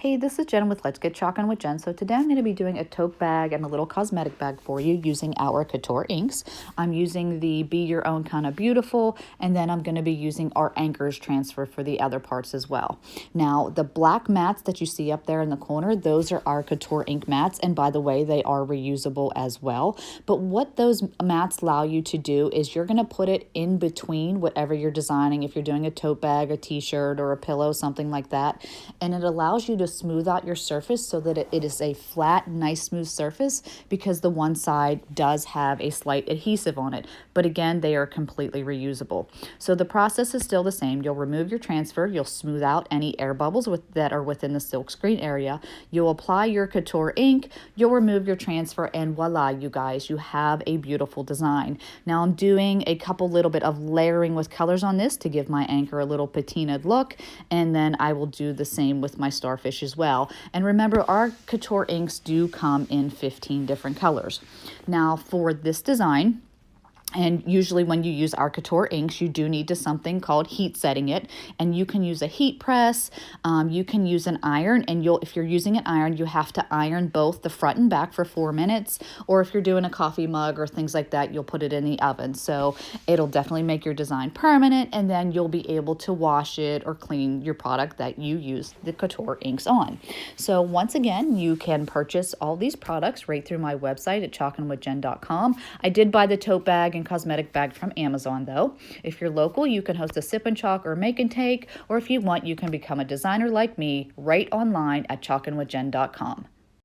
Hey, this is Jen with Let's Get Chalkin' with Jen. So today I'm going to be doing a tote bag and a little cosmetic bag for you using our Couture inks. I'm using the Be Your Own Kind of Beautiful, and then I'm going to be using our Anchors transfer for the other parts as well. Now, the black mats that you see up there in the corner, those are our Couture ink mats, and by the way, they are reusable as well. But what those mats allow you to do is you're going to put it in between whatever you're designing, if you're doing a tote bag, a t-shirt, or a pillow, something like that, and it allows you to smooth out your surface so that it is a flat, nice, smooth surface, because the one side does have a slight adhesive on it. But again, they are completely reusable. So the process is still the same. You'll remove your transfer, you'll smooth out any air bubbles that are within the silk screen area, you'll apply your Couture ink, you'll remove your transfer, and voila, you guys, you have a beautiful design. Now I'm doing a couple little bit of layering with colors on this to give my anchor a little patinaed look, and then I will do the same with my starfish as well. And remember, our Couture inks do come in 15 different colors. Now for this design, and usually when you use our Couture inks, you do need to something called heat setting it. And you can use a heat press, you can use an iron, and if you're using an iron, you have to iron both the front and back for 4 minutes. Or if you're doing a coffee mug or things like that, you'll put it in the oven. So it'll definitely make your design permanent, and then you'll be able to wash it or clean your product that you use the Couture inks on. So once again, you can purchase all these products right through my website at chalkinwithjen.com. I did buy the tote bag and cosmetic bag from Amazon though. If you're local, you can host a sip and chalk or make and take, or if you want, you can become a designer like me right online at chalkinwithjen.com.